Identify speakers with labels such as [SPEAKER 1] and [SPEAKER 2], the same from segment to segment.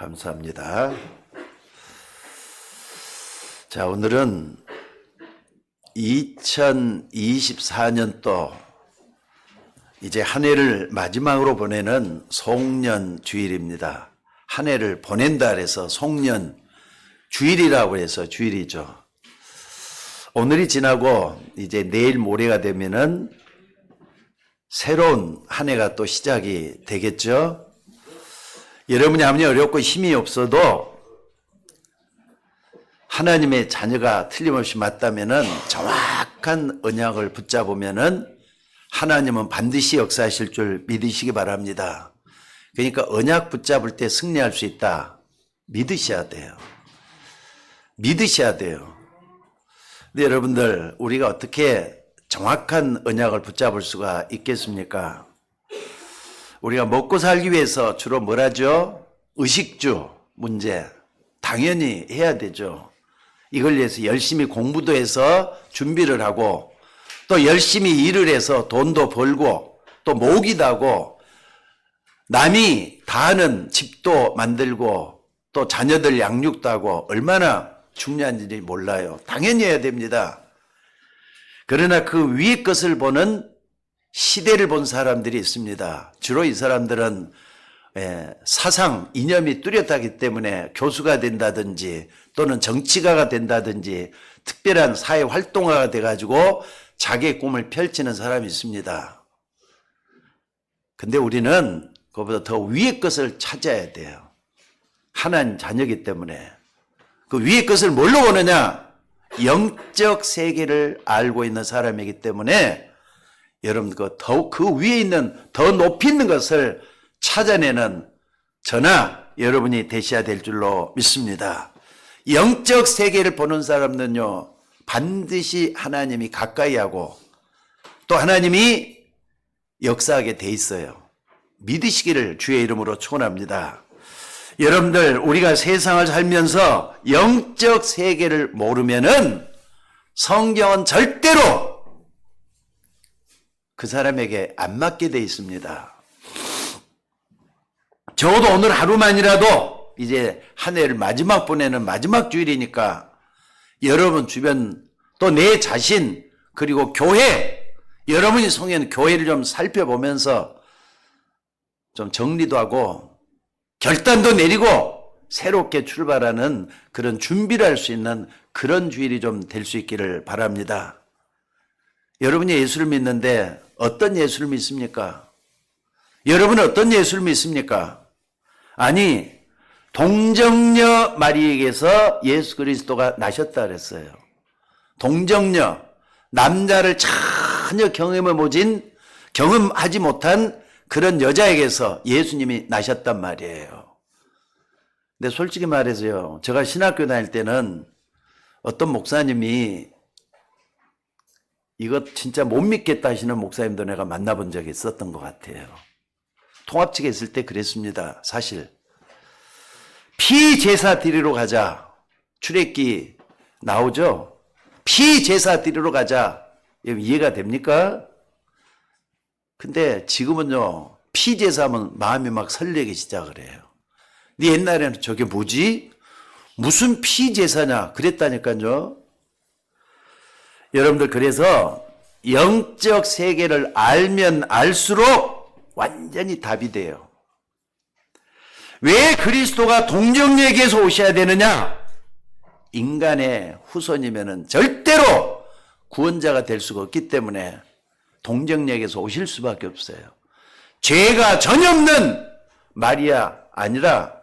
[SPEAKER 1] 감사합니다. 자, 오늘은 2024년도 이제 한 해를 마지막으로 보내는 송년 주일입니다. 한 해를 보낸다 그래서 송년 주일이라고 해서 주일이죠. 오늘이 지나고 이제 내일 모레가 되면은 새로운 한 해가 또 시작이 되겠죠. 여러분이 아무리 어렵고 힘이 없어도 하나님의 자녀가 틀림없이 맞다면은 정확한 언약을 붙잡으면은 하나님은 반드시 역사하실 줄 믿으시기 바랍니다. 그러니까 언약 붙잡을 때 승리할 수 있다. 믿으셔야 돼요. 믿으셔야 돼요. 근데 여러분들, 우리가 어떻게 정확한 언약을 붙잡을 수가 있겠습니까? 우리가 먹고 살기 위해서 주로 뭘 하죠? 의식주 문제 당연히 해야 되죠. 이걸 위해서 열심히 공부도 해서 준비를 하고 또 열심히 일을 해서 돈도 벌고 또 모기도 하고 남이 다 하는 집도 만들고 또 자녀들 양육도 하고 얼마나 중요한지 몰라요. 당연히 해야 됩니다. 그러나 그 위의 것을 보는 시대를 본 사람들이 있습니다. 주로 이 사람들은 사상, 이념이 뚜렷하기 때문에 교수가 된다든지 또는 정치가가 된다든지 특별한 사회 활동가가 돼가지고 자기의 꿈을 펼치는 사람이 있습니다. 근데 우리는 그것보다 더 위의 것을 찾아야 돼요. 하나님 자녀이기 때문에. 그 위의 것을 뭘로 보느냐? 영적 세계를 알고 있는 사람이기 때문에 여러분 그 위에 있는 더 높이 있는 것을 찾아내는 저나 여러분이 되셔야 될 줄로 믿습니다. 영적 세계를 보는 사람들은요 반드시 하나님이 가까이 하고 또 하나님이 역사하게 돼 있어요. 믿으시기를 주의 이름으로 축원합니다. 여러분들, 우리가 세상을 살면서 영적 세계를 모르면은 성경은 절대로 그 사람에게 안 맞게 돼 있습니다. 적어도 오늘 하루만이라도 이제 한 해를 마지막 보내는 마지막 주일이니까 여러분 주변 또 내 자신 그리고 교회, 여러분이 속한 교회를 좀 살펴보면서 좀 정리도 하고 결단도 내리고 새롭게 출발하는 그런 준비를 할 수 있는 그런 주일이 좀 될 수 있기를 바랍니다. 여러분이 예수를 믿는데 어떤 예수를 믿습니까? 여러분은 어떤 예수를 믿습니까? 아니, 동정녀 마리에게서 예수 그리스도가 나셨다 그랬어요. 동정녀, 남자를 전혀 경험하지 못한 그런 여자에게서 예수님이 나셨단 말이에요. 근데 솔직히 말해서요, 제가 신학교 다닐 때는 어떤 목사님이 이거 진짜 못 믿겠다 하시는 목사님도 내가 만나본 적이 있었던 것 같아요. 통합 측에 있을 때 그랬습니다. 사실 피제사 드리러 가자. 출애굽기 나오죠. 피제사 드리러 가자. 이해가 됩니까? 근데 지금은요 피제사하면 마음이 막 설레기 시작을 해요. 근데 옛날에는 저게 뭐지? 무슨 피제사냐 그랬다니까요. 여러분들, 그래서 영적 세계를 알면 알수록 완전히 답이 돼요. 왜 그리스도가 동정녀에게서 오셔야 되느냐? 인간의 후손이면은 절대로 구원자가 될 수가 없기 때문에 동정녀에게서 오실 수밖에 없어요. 죄가 전혀 없는 마리아 아니라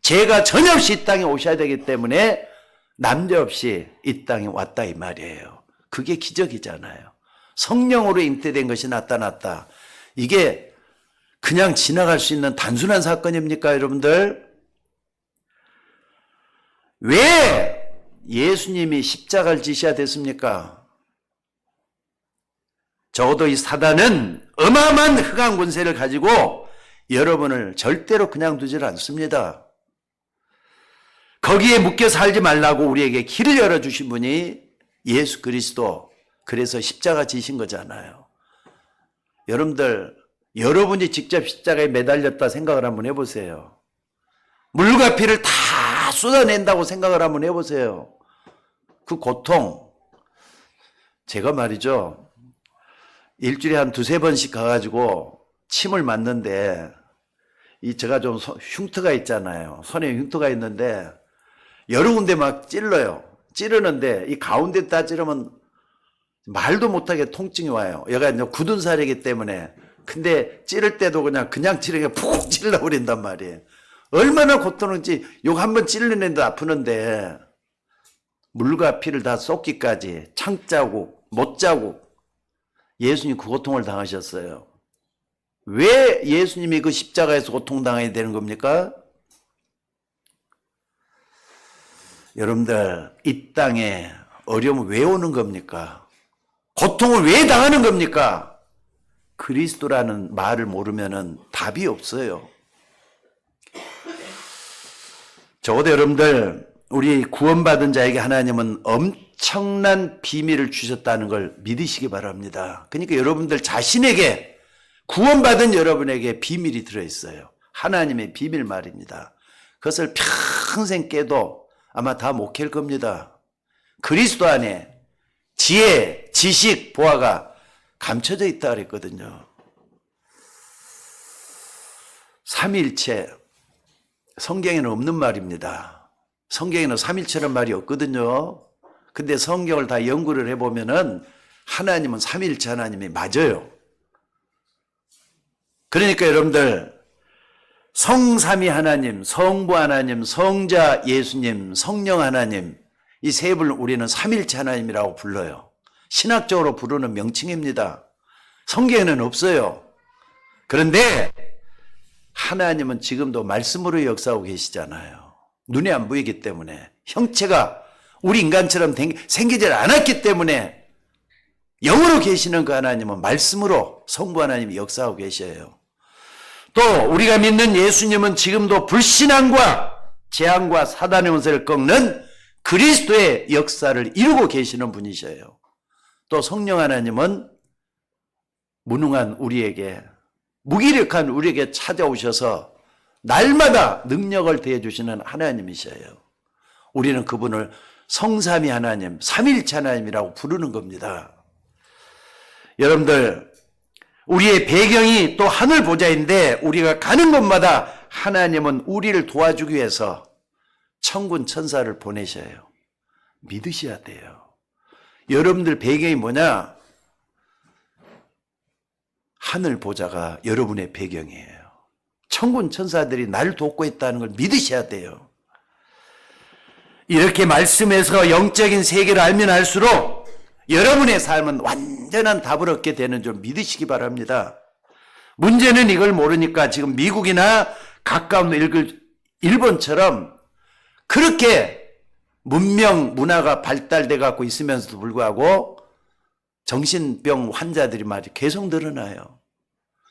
[SPEAKER 1] 죄가 전혀 없이 이 땅에 오셔야 되기 때문에 남자없이 이 땅에 왔다 이 말이에요. 그게 기적이잖아요. 성령으로 잉태된 것이 나타났다. 이게 그냥 지나갈 수 있는 단순한 사건입니까, 여러분들? 왜 예수님이 십자가를 지셔야 됐습니까? 적어도 이 사단은 어마어마한 흑암 권세를 가지고 여러분을 절대로 그냥 두질 않습니다. 거기에 묶여 살지 말라고 우리에게 길을 열어주신 분이 예수 그리스도, 그래서 십자가 지신 거잖아요. 여러분들, 여러분이 직접 십자가에 매달렸다 생각을 한번 해보세요. 물과 피를 다 쏟아낸다고 생각을 한번 해보세요. 그 고통. 제가 말이죠. 일주일에 한 두세 번씩 가가지고 침을 맞는데 제가 좀 흉터가 있잖아요. 손에 흉터가 있는데 여러 군데 막 찔러요. 찌르는데 이 가운데 다 찌르면 말도 못하게 통증이 와요. 여기가 이제 굳은 살이기 때문에. 근데 찌를 때도 그냥 찌르게 푹 찔러버린단 말이에요. 얼마나 고통인지 요거 한번 찔리는데 아프는데 물과 피를 다 쏟기까지 창자국, 못자국 예수님 그 고통을 당하셨어요. 왜 예수님이 그 십자가에서 고통당해야 되는 겁니까? 여러분들 이 땅에 어려움은 왜 오는 겁니까? 고통을 왜 당하는 겁니까? 그리스도라는 말을 모르면은 답이 없어요. 적어도 여러분들 우리 구원받은 자에게 하나님은 엄청난 비밀을 주셨다는 걸 믿으시기 바랍니다. 그러니까 여러분들 자신에게 구원받은 여러분에게 비밀이 들어있어요. 하나님의 비밀 말입니다. 그것을 평생 깨도 아마 다 못 깰 겁니다. 그리스도 안에 지혜, 지식, 보화가 감춰져 있다 그랬거든요. 삼위일체 성경에는 없는 말입니다. 성경에는 삼위일체라는 말이 없거든요. 근데 성경을 다 연구를 해보면은 하나님은 삼위일체 하나님이 맞아요. 그러니까 여러분들 성삼위 하나님, 성부 하나님, 성자 예수님, 성령 하나님 이 세 분을 우리는 삼위일체 하나님이라고 불러요. 신학적으로 부르는 명칭입니다. 성경에는 없어요. 그런데 하나님은 지금도 말씀으로 역사하고 계시잖아요. 눈에 안 보이기 때문에 형체가 우리 인간처럼 생기질 않았기 때문에 영으로 계시는 그 하나님은 말씀으로 성부 하나님이 역사하고 계셔요. 또 우리가 믿는 예수님은 지금도 불신앙과 재앙과 사단의 원세를 꺾는 그리스도의 역사를 이루고 계시는 분이셔요. 또 성령 하나님은 무능한 우리에게 무기력한 우리에게 찾아오셔서 날마다 능력을 더해주시는 하나님이셔요. 우리는 그분을 성삼위 하나님, 삼위일체 하나님이라고 부르는 겁니다. 여러분들 우리의 배경이 또 하늘 보좌인데 우리가 가는 곳마다 하나님은 우리를 도와주기 위해서 천군 천사를 보내셔요. 믿으셔야 돼요. 여러분들 배경이 뭐냐? 하늘 보좌가 여러분의 배경이에요. 천군 천사들이 나를 돕고 있다는 걸 믿으셔야 돼요. 이렇게 말씀에서 영적인 세계를 알면 알수록 여러분의 삶은 완전한 답을 얻게 되는 줄 믿으시기 바랍니다. 문제는 이걸 모르니까 지금 미국이나 가까운 일본처럼 그렇게 문명 문화가 발달돼 갖고 있으면서도 불구하고 정신병 환자들이 말이 계속 늘어나요.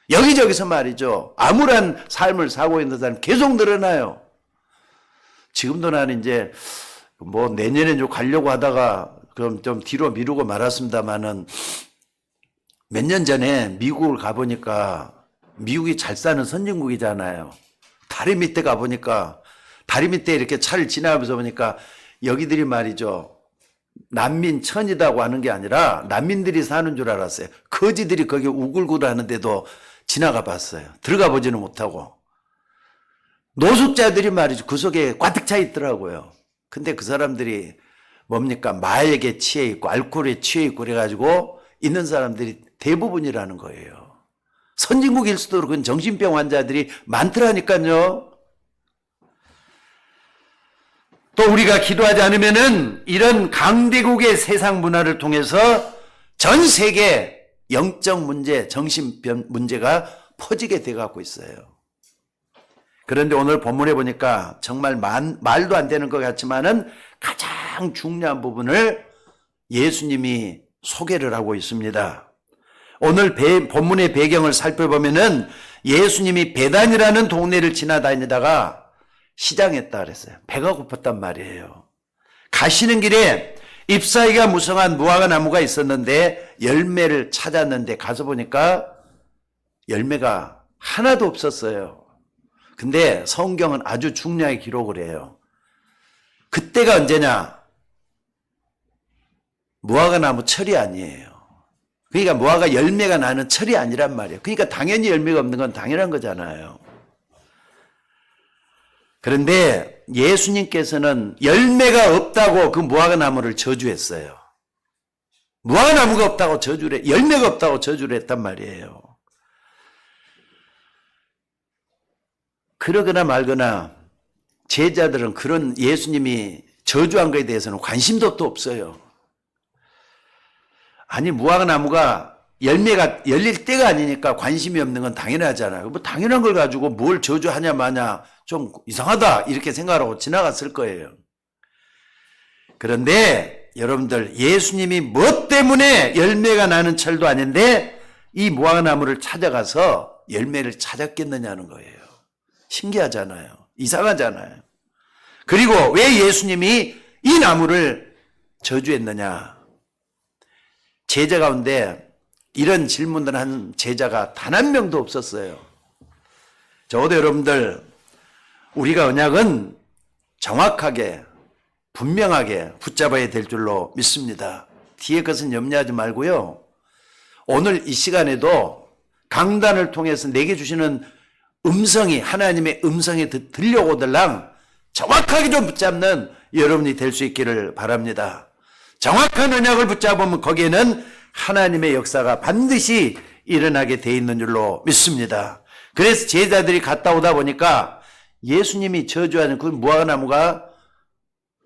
[SPEAKER 1] 여기저기서 말이죠. 암울한 삶을 사고 있는 사람 계속 늘어나요. 지금도 나는 이제 뭐 내년에 좀 가려고 하다가 그럼 좀 뒤로 미루고 말았습니다만은 몇 년 전에 미국을 가보니까 미국이 잘 사는 선진국이잖아요. 다리 밑에 가보니까 다리 밑에 이렇게 차를 지나가면서 보니까 여기들이 말이죠. 난민천이라고 하는 게 아니라 난민들이 사는 줄 알았어요. 거지들이 거기 우글우글 하는데도 지나가 봤어요. 들어가 보지는 못하고. 노숙자들이 말이죠. 그 속에 꽉 차 있더라고요. 근데 그 사람들이 뭡니까? 마약에 취해 있고 알코올에 취해 있고 그래가지고 있는 사람들이 대부분이라는 거예요. 선진국일수록 그건 정신병 환자들이 많더라니까요. 또 우리가 기도하지 않으면은 이런 강대국의 세상 문화를 통해서 전 세계 영적 문제, 정신병 문제가 퍼지게 돼 갖고 있어요. 그런데 오늘 본문에 보니까 정말 말도 안 되는 것 같지만은 가장 중요한 부분을 예수님이 소개를 하고 있습니다. 오늘 본문의 배경을 살펴보면은 예수님이 베단이라는 동네를 지나다니다가 시장했다 그랬어요. 배가 고팠단 말이에요. 가시는 길에 잎사귀가 무성한 무화과 나무가 있었는데 열매를 찾았는데 가서 보니까 열매가 하나도 없었어요. 근데 성경은 아주 중요하게 기록을 해요. 그때가 언제냐? 무화과 나무 철이 아니에요. 그러니까 무화과 열매가 나는 철이 아니란 말이에요. 그러니까 당연히 열매가 없는 건 당연한 거잖아요. 그런데 예수님께서는 열매가 없다고 그 무화과 나무를 저주했어요. 무화과 나무가 없다고 저주를 해, 열매가 없다고 저주를 했단 말이에요. 그러거나 말거나 제자들은 그런 예수님이 저주한 것에 대해서는 관심도 또 없어요. 아니 무화과 나무가 열매가 열릴 때가 아니니까 관심이 없는 건 당연하잖아요. 뭐 당연한 걸 가지고 뭘 저주하냐 마냐 좀 이상하다 이렇게 생각하고 지나갔을 거예요. 그런데 여러분들 예수님이 무엇 때문에 열매가 나는 철도 아닌데 이 무화과 나무를 찾아가서 열매를 찾았겠느냐는 거예요. 신기하잖아요. 이상하잖아요. 그리고 왜 예수님이 이 나무를 저주했느냐? 제자 가운데 이런 질문을 한 제자가 단 한 명도 없었어요. 적어도 여러분들 우리가 언약은 정확하게 분명하게 붙잡아야 될 줄로 믿습니다. 뒤에 것은 염려하지 말고요. 오늘 이 시간에도 강단을 통해서 내게 주시는 음성이 하나님의 음성이 들려오들랑 정확하게 좀 붙잡는 여러분이 될 수 있기를 바랍니다. 정확한 언약을 붙잡으면 거기에는 하나님의 역사가 반드시 일어나게 돼 있는 줄로 믿습니다. 그래서 제자들이 갔다 오다 보니까 예수님이 저주하는 그 무화과 나무가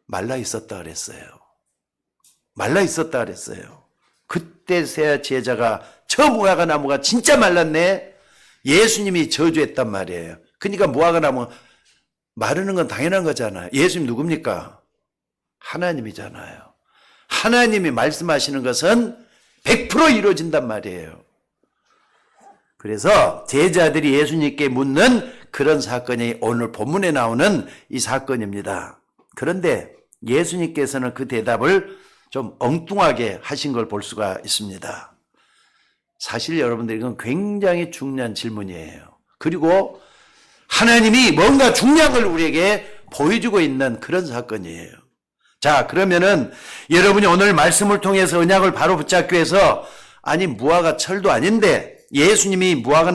[SPEAKER 1] 말라 있었다 그랬어요. 말라 있었다 그랬어요. 그때서야 제자가 저 무화과 나무가 진짜 말랐네. 예수님이 저주했단 말이에요. 그러니까 무화과 나무 마르는 건 당연한 거잖아요. 예수님 누굽니까? 하나님이잖아요. 하나님이 말씀하시는 것은 100% 이루어진단 말이에요. 그래서 제자들이 예수님께 묻는 그런 사건이 오늘 본문에 나오는 이 사건입니다. 그런데 예수님께서는 그 대답을 좀 엉뚱하게 하신 걸 볼 수가 있습니다. 사실 여러분들 이건 굉장히 중요한 질문이에요. 그리고 하나님이 뭔가 중요한 걸 우리에게 보여주고 있는 그런 사건이에요. 자, 그러면은 여러분이 오늘 말씀을 통해서 언약을 바로 붙잡기 위해서 아니 무화과 철도 아닌데 예수님이 무화과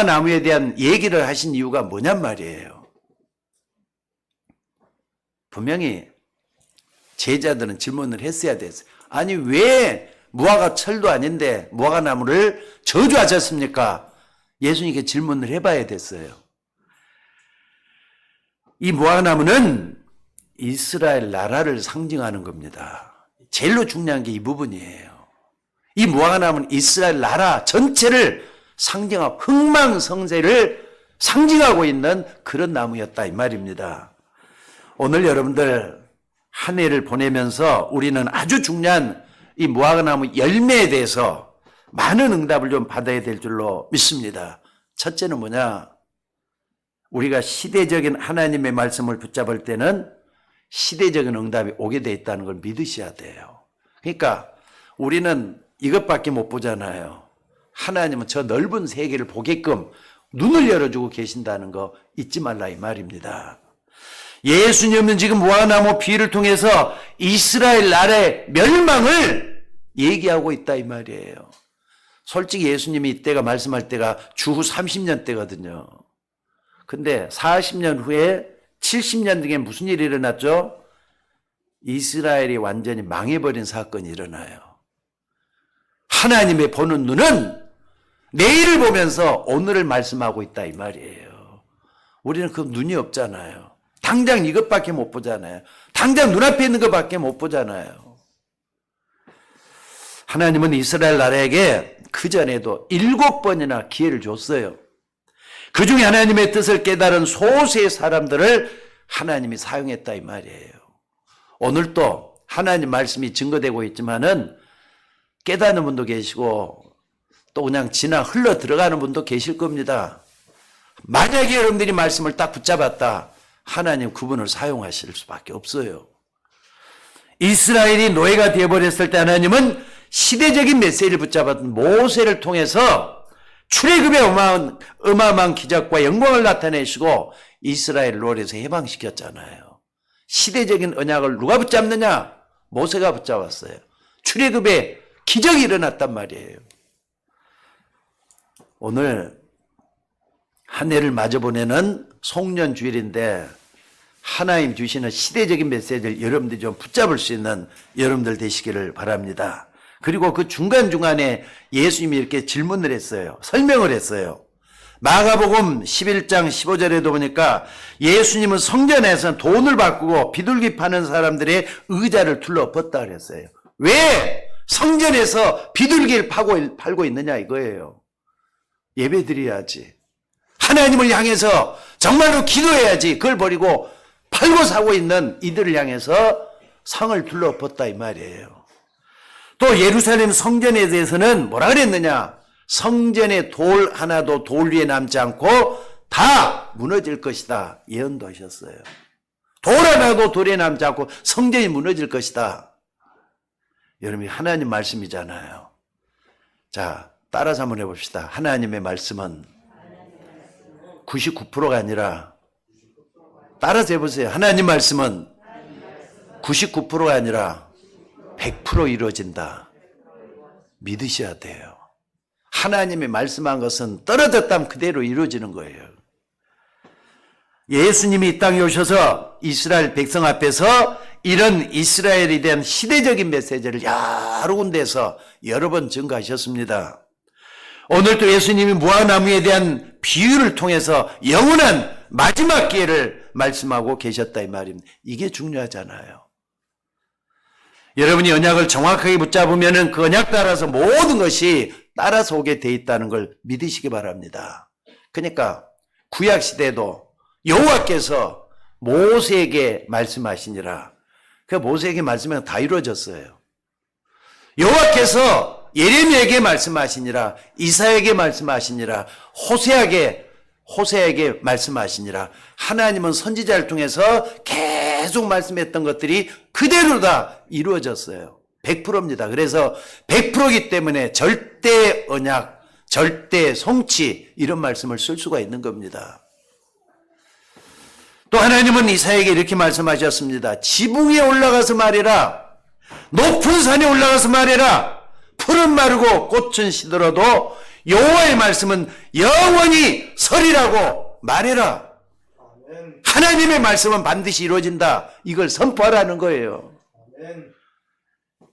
[SPEAKER 1] 나무에 대한 얘기를 하신 이유가 뭐냔 말이에요. 분명히 제자들은 질문을 했어야 됐어요. 아니 왜 무화과 철도 아닌데 무화과 나무를 저주하셨습니까? 예수님께 질문을 해봐야 됐어요. 이 무화과 나무는 이스라엘 나라를 상징하는 겁니다. 제일로 중요한 게 이 부분이에요. 이 무화과 나무는 이스라엘 나라 전체를 상징하고 흥망성쇠를 상징하고 있는 그런 나무였다 이 말입니다. 오늘 여러분들 한 해를 보내면서 우리는 아주 중요한 이 무화과 나무 열매에 대해서 많은 응답을 좀 받아야 될 줄로 믿습니다. 첫째는 뭐냐? 우리가 시대적인 하나님의 말씀을 붙잡을 때는 시대적인 응답이 오게 돼 있다는 걸 믿으셔야 돼요. 그러니까 우리는 이것밖에 못 보잖아요. 하나님은 저 넓은 세계를 보게끔 눈을 열어주고 계신다는 거 잊지 말라 이 말입니다. 예수님은 지금 무화과나무 비유를 통해서 이스라엘 나라의 멸망을 얘기하고 있다 이 말이에요. 솔직히 예수님이 이때가 말씀할 때가 주후 30년 때거든요. 근데 40년 후에 70년 뒤에 무슨 일이 일어났죠? 이스라엘이 완전히 망해버린 사건이 일어나요. 하나님의 보는 눈은 내일을 보면서 오늘을 말씀하고 있다 이 말이에요. 우리는 그 눈이 없잖아요. 당장 이것밖에 못 보잖아요. 당장 눈앞에 있는 것밖에 못 보잖아요. 하나님은 이스라엘 나라에게 그전에도 7번이나 기회를 줬어요. 그 중에 하나님의 뜻을 깨달은 소수의 사람들을 하나님이 사용했다 이 말이에요. 오늘도 하나님 말씀이 증거되고 있지만은 깨닫는 분도 계시고 또 그냥 지나 흘러 들어가는 분도 계실 겁니다. 만약에 여러분들이 말씀을 딱 붙잡았다, 하나님 그분을 사용하실 수밖에 없어요. 이스라엘이 노예가 되어버렸을 때 하나님은 시대적인 메시지를 붙잡았던 모세를 통해서 출애굽의 어마어마한 기적과 영광을 나타내시고 이스라엘을 노래에서 해방시켰잖아요. 시대적인 언약을 누가 붙잡느냐? 모세가 붙잡았어요. 출애굽의 기적이 일어났단 말이에요. 오늘 한 해를 맞아 보내는 송년주일인데 하나님 주시는 시대적인 메시지를 여러분들이 좀 붙잡을 수 있는 여러분들 되시기를 바랍니다. 그리고 그 중간중간에 예수님이 이렇게 질문을 했어요. 설명을 했어요. 마가복음 11장 15절에도 보니까 예수님은 성전에서 돈을 바꾸고 비둘기 파는 사람들의 의자를 둘러엎었다 그랬어요. 왜 성전에서 비둘기를 팔고 있느냐 이거예요. 예배드려야지. 하나님을 향해서 정말로 기도해야지. 그걸 버리고 팔고 사고 있는 이들을 향해서 성을 둘러엎었다 이 말이에요. 또 예루살렘 성전에 대해서는 뭐라 그랬느냐? 성전의 돌 하나도 돌 위에 남지 않고 다 무너질 것이다 예언도 하셨어요. 돌 하나도 돌에 남지 않고 성전이 무너질 것이다. 여러분이 하나님 말씀이잖아요. 자, 따라서 한번 해봅시다. 하나님의 말씀은 99%가 아니라, 따라서 해보세요. 하나님 말씀은 99%가 아니라 100% 이루어진다. 믿으셔야 돼요. 하나님이 말씀한 것은 떨어졌다면 그대로 이루어지는 거예요. 예수님이 이 땅에 오셔서 이스라엘 백성 앞에서 이런 이스라엘에 대한 시대적인 메시지를 여러 군데에서 여러 번 증거하셨습니다. 오늘도 예수님이 무화과나무에 대한 비유를 통해서 영원한 마지막 기회를 말씀하고 계셨다 이 말입니다. 이게 중요하잖아요. 여러분이 언약을 정확하게 붙잡으면 그 언약 따라서 모든 것이 따라서 오게 돼 있다는 걸 믿으시기 바랍니다. 그러니까 구약 시대도 여호와께서 모세에게 말씀하시니라. 그 모세에게 말씀하면 다 이루어졌어요. 여호와께서 예레미야에게 말씀하시니라. 이사야에게 말씀하시니라. 호세아에게 말씀하시니라. 하나님은 선지자를 통해서 계속 말씀했던 것들이 그대로 다 이루어졌어요. 100%입니다. 그래서 100%이기 때문에 절대 언약, 절대 성취 이런 말씀을 쓸 수가 있는 겁니다. 또 하나님은 이사야에게 이렇게 말씀하셨습니다. 지붕 위에 올라가서 말해라. 높은 산에 올라가서 말해라. 풀은 마르고 꽃은 시들어도 여호와의 말씀은 영원히 서리라고 말해라. 하나님의 말씀은 반드시 이루어진다. 이걸 선포하라는 거예요.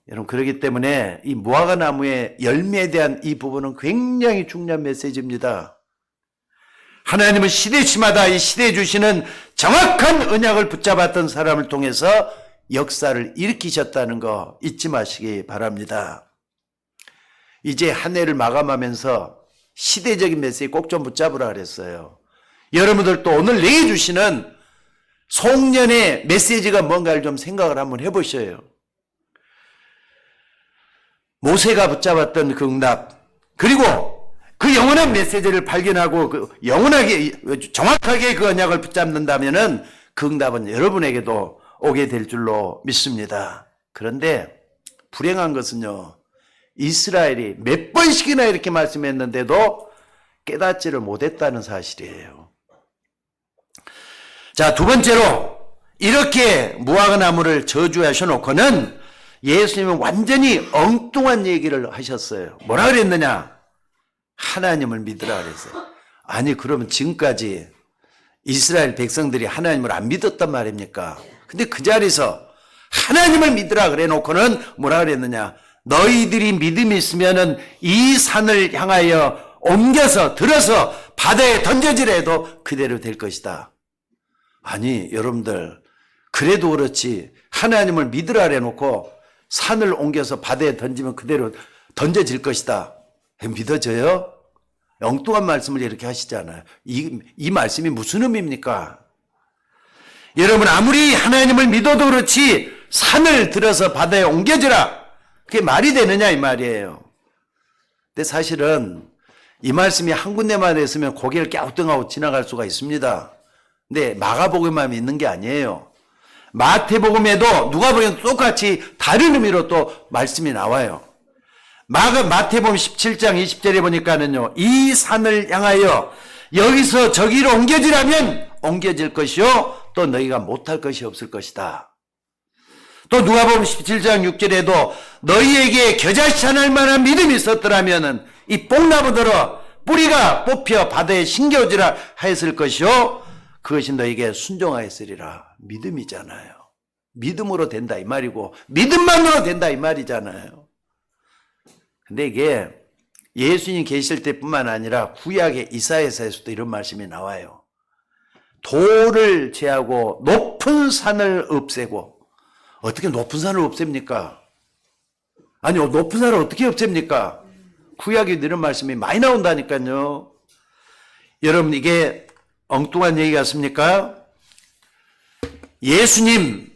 [SPEAKER 1] 여러분, 그렇기 때문에 이 무화과나무의 열매에 대한 이 부분은 굉장히 중요한 메시지입니다. 하나님은 시대시마다 이 시대에 주시는 정확한 언약을 붙잡았던 사람을 통해서 역사를 일으키셨다는 거 잊지 마시기 바랍니다. 이제 한 해를 마감하면서 시대적인 메시지 꼭 좀 붙잡으라 그랬어요. 여러분들도 오늘 내게 주시는 송년의 메시지가 뭔가를 좀 생각을 한번 해보셔요. 모세가 붙잡았던 그 응답, 그리고 그 영원한 메시지를 발견하고 그 영원하게 정확하게 그 언약을 붙잡는다면은 그 응답은 여러분에게도 오게 될 줄로 믿습니다. 그런데 불행한 것은요, 이스라엘이 몇 번씩이나 이렇게 말씀했는데도 깨닫지를 못했다는 사실이에요. 자, 두 번째로 이렇게 무화과나무를 저주하셔놓고는 예수님은 완전히 엉뚱한 얘기를 하셨어요. 뭐라 그랬느냐? 하나님을 믿으라 그랬어요. 아니, 그러면 지금까지 이스라엘 백성들이 하나님을 안 믿었단 말입니까? 근데 그 자리에서 하나님을 믿으라 그래 놓고는 뭐라 그랬느냐? 너희들이 믿음이 있으면은 이 산을 향하여 옮겨서 들어서 바다에 던져지라 해도 그대로 될 것이다. 아니, 여러분들, 그래도 그렇지 하나님을 믿으라 그래 놓고 산을 옮겨서 바다에 던지면 그대로 던져질 것이다. 믿어져요? 엉뚱한 말씀을 이렇게 하시잖아요. 이 말씀이 무슨 의미입니까? 여러분, 아무리 하나님을 믿어도 그렇지 산을 들어서 바다에 옮겨주라. 그게 말이 되느냐 이 말이에요. 근데 사실은 이 말씀이 한 군데만 했으면 고개를 갸우뚱하고 지나갈 수가 있습니다. 근데 마가복음만 있는 게 아니에요. 마태복음에도 누가복음에도 똑같이 다른 의미로 또 말씀이 나와요. 마태복음 17장 20절에 보니까는요, 이 산을 향하여 여기서 저기로 옮겨지라면 옮겨질 것이요 또 너희가 못할 것이 없을 것이다. 또 누가복음 17장 6절에도 너희에게 겨자씨 하나일 만한 믿음이 있었더라면 이 뽕나무들어 뿌리가 뽑혀 바다에 심겨지라 하였을 것이요 그것이 너희에게 순종하였으리라. 믿음이잖아요. 믿음으로 된다 이 말이고 믿음만으로 된다 이 말이잖아요. 근데 이게 예수님 계실 때뿐만 아니라 구약의 이사야서에서도 이런 말씀이 나와요. 돌을 제하고 높은 산을 없애고. 어떻게 높은 산을 없앱니까? 아니요, 높은 산을 어떻게 없앱니까? 구약에 이런 말씀이 많이 나온다니까요. 여러분, 이게 엉뚱한 얘기 같습니까? 예수님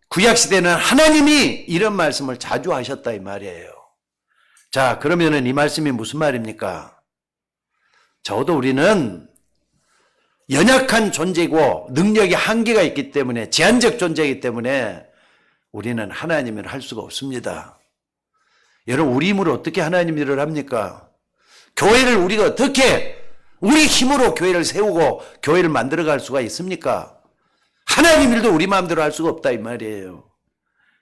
[SPEAKER 1] 구약시대는 하나님이 이런 말씀을 자주 하셨다 이 말이에요. 자, 그러면은 이 말씀이 무슨 말입니까? 적어도 우리는 연약한 존재고 능력이 한계가 있기 때문에 제한적 존재이기 때문에 우리는 하나님 일을 할 수가 없습니다. 여러분, 우리 힘으로 어떻게 하나님 일을 합니까? 교회를 우리가 어떻게 우리 힘으로 교회를 세우고 교회를 만들어갈 수가 있습니까? 하나님 일도 우리 마음대로 할 수가 없다 이 말이에요.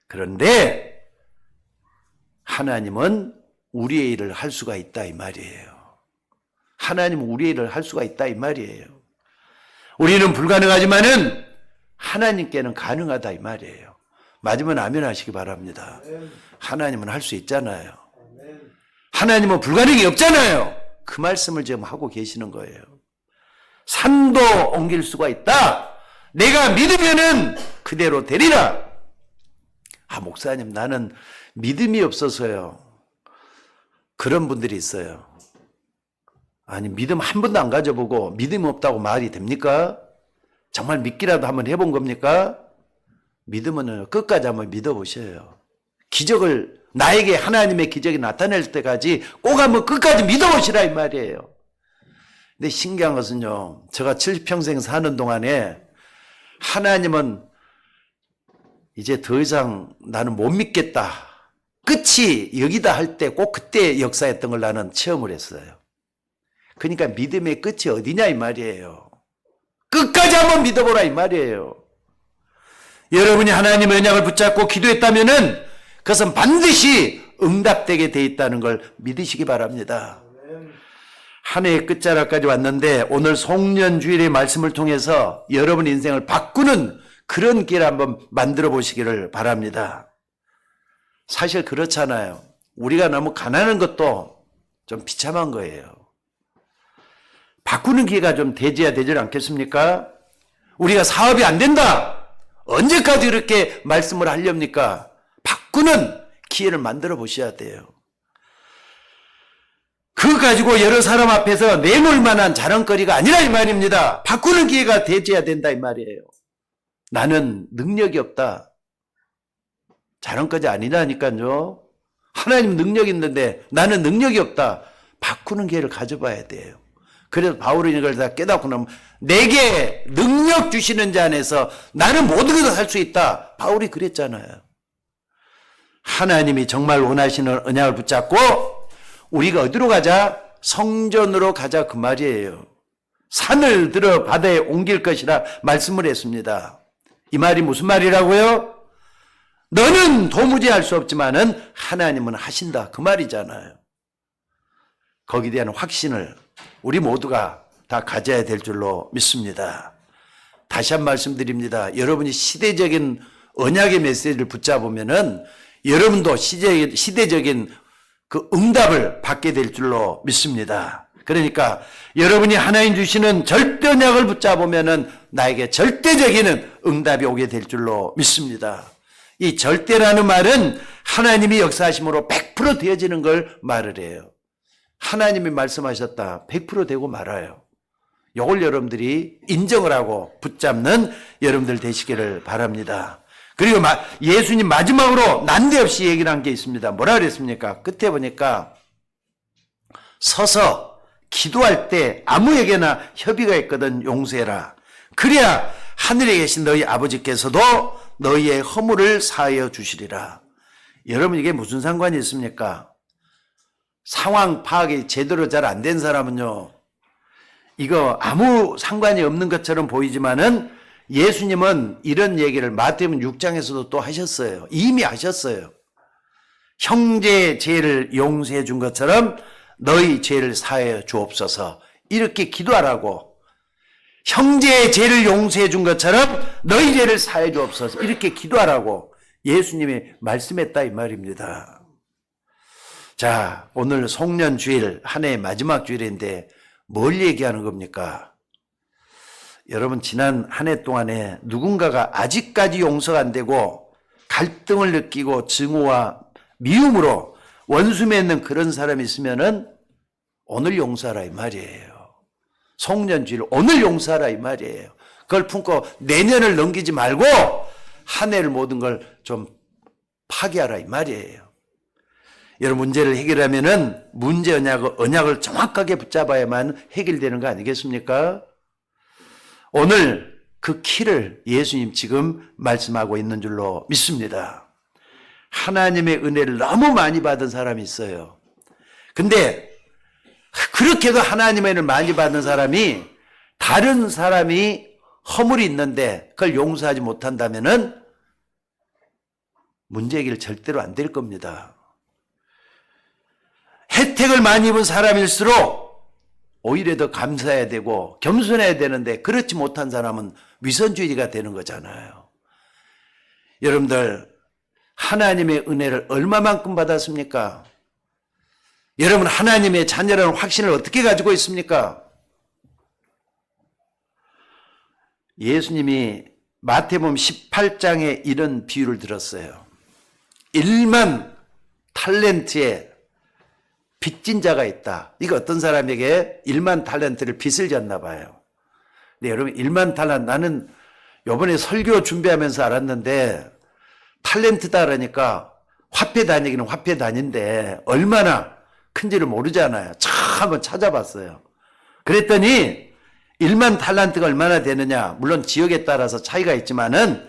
[SPEAKER 1] 그런데 하나님은 우리의 일을 할 수가 있다 이 말이에요. 하나님은 우리의 일을 할 수가 있다 이 말이에요. 우리는 불가능하지만은 하나님께는 가능하다 이 말이에요. 맞으면 아멘 하시기 바랍니다. 하나님은 할 수 있잖아요. 하나님은 불가능이 없잖아요. 그 말씀을 지금 하고 계시는 거예요. 산도 옮길 수가 있다. 내가 믿으면은 그대로 되리라. 아, 목사님, 나는 믿음이 없어서요. 그런 분들이 있어요. 아니, 믿음 한 번도 안 가져보고 믿음이 없다고 말이 됩니까? 정말 믿기라도 한번 해본 겁니까? 믿으면 끝까지 한번 믿어보셔요. 기적을, 나에게 하나님의 기적이 나타날 때까지 꼭 한번 끝까지 믿어보시라 이 말이에요. 근데 신기한 것은요, 제가 70평생 사는 동안에 하나님은 이제 더 이상 나는 못 믿겠다, 끝이 여기다 할 때 꼭 그때 역사했던 걸 나는 체험을 했어요. 그러니까 믿음의 끝이 어디냐 이 말이에요. 끝까지 한번 믿어보라 이 말이에요. 여러분이 하나님의 언약을 붙잡고 기도했다면은 그것은 반드시 응답되게 돼 있다는 걸 믿으시기 바랍니다. 한 해의 끝자락까지 왔는데 오늘 송년주일의 말씀을 통해서 여러분 인생을 바꾸는 그런 길 한번 만들어 보시기를 바랍니다. 사실 그렇잖아요. 우리가 너무 가난한 것도 좀 비참한 거예요. 바꾸는 기회가 좀 되져야 되지 않겠습니까? 우리가 사업이 안 된다. 언제까지 이렇게 말씀을 하렵니까? 바꾸는 기회를 만들어 보셔야 돼요. 그거 가지고 여러 사람 앞에서 내놓을 만한 자랑거리가 아니라 이 말입니다. 바꾸는 기회가 되져야 된다 이 말이에요. 나는 능력이 없다. 자랑거리 아니라니까요. 하나님 능력이 있는데 나는 능력이 없다. 바꾸는 기회를 가져봐야 돼요. 그래서 바울은 이걸 다 깨닫고 나면 내게 능력 주시는 자 안에서 나는 모든 것을 할 수 있다. 바울이 그랬잖아요. 하나님이 정말 원하시는 언약을 붙잡고 우리가 어디로 가자? 성전으로 가자 그 말이에요. 산을 들어 바다에 옮길 것이라 말씀을 했습니다. 이 말이 무슨 말이라고요? 너는 도무지 할 수 없지만은 하나님은 하신다 그 말이잖아요. 거기에 대한 확신을 우리 모두가 다 가져야 될 줄로 믿습니다. 다시 한 말씀드립니다. 여러분이 시대적인 언약의 메시지를 붙잡으면은 여러분도 시대적인 그 응답을 받게 될 줄로 믿습니다. 그러니까 여러분이 하나님 주시는 절대 언약을 붙잡으면은 나에게 절대적인 응답이 오게 될 줄로 믿습니다. 이 절대라는 말은 하나님이 역사하심으로 100% 되어지는 걸 말을 해요. 하나님이 말씀하셨다 100% 되고 말아요. 이걸 여러분들이 인정을 하고 붙잡는 여러분들 되시기를 바랍니다. 그리고 예수님 마지막으로 난데없이 얘기를 한 게 있습니다. 뭐라 그랬습니까? 끝에 보니까 서서 기도할 때 아무에게나 협의가 있거든 용서해라. 그래야 하늘에 계신 너희 아버지께서도 너희의 허물을 사하여 주시리라. 여러분 이게 무슨 상관이 있습니까? 상황 파악이 제대로 잘 안 된 사람은요, 이거 아무 상관이 없는 것처럼 보이지만은 예수님은 이런 얘기를 마태복음 6장에서도 또 하셨어요. 이미 하셨어요. 형제의 죄를 용서해 준 것처럼 너희 죄를 사하여 주옵소서. 이렇게 기도하라고. 형제의 죄를 용서해 준 것처럼 너희 죄를 사하여 주옵소서. 이렇게 기도하라고 예수님이 말씀했다 이 말입니다. 자, 오늘 송년주일, 한 해의 마지막 주일인데 뭘 얘기하는 겁니까? 여러분, 지난 한 해 동안에 누군가가 아직까지 용서가 안 되고 갈등을 느끼고 증오와 미움으로 원수 맺는 그런 사람이 있으면은 오늘 용서하라 이 말이에요. 송년주일 오늘 용서하라 이 말이에요. 그걸 품고 내년을 넘기지 말고 한 해를 모든 걸 좀 파괴하라 이 말이에요. 여러분, 문제를 해결하면은 문제 언약을 정확하게 붙잡아야만 해결되는 거 아니겠습니까? 오늘 그 키를 예수님 지금 말씀하고 있는 줄로 믿습니다. 하나님의 은혜를 너무 많이 받은 사람이 있어요. 근데 그렇게도 하나님의 은혜를 많이 받은 사람이 다른 사람이 허물이 있는데 그걸 용서하지 못한다면은 문제 해결 절대로 안 될 겁니다. 혜택을 많이 입은 사람일수록 오히려 더 감사해야 되고 겸손해야 되는데 그렇지 못한 사람은 위선주의가 되는 거잖아요. 여러분들, 하나님의 은혜를 얼마만큼 받았습니까? 여러분, 하나님의 자녀라는 확신을 어떻게 가지고 있습니까? 예수님이 마태복음 18장에 이런 비유를 들었어요. 1만 탈렌트의 빚진 자가 있다. 이거 어떤 사람에게 1만 탈렌트를 빚을 졌나 봐요. 근데 여러분, 1만 탈렌트, 나는 요번에 설교 준비하면서 알았는데 탈렌트다 그러니까 화폐 단위기는 화폐 단위인데 얼마나 큰지를 모르잖아요. 한번 찾아봤어요. 그랬더니 1만 탈란트가 얼마나 되느냐, 물론 지역에 따라서 차이가 있지만은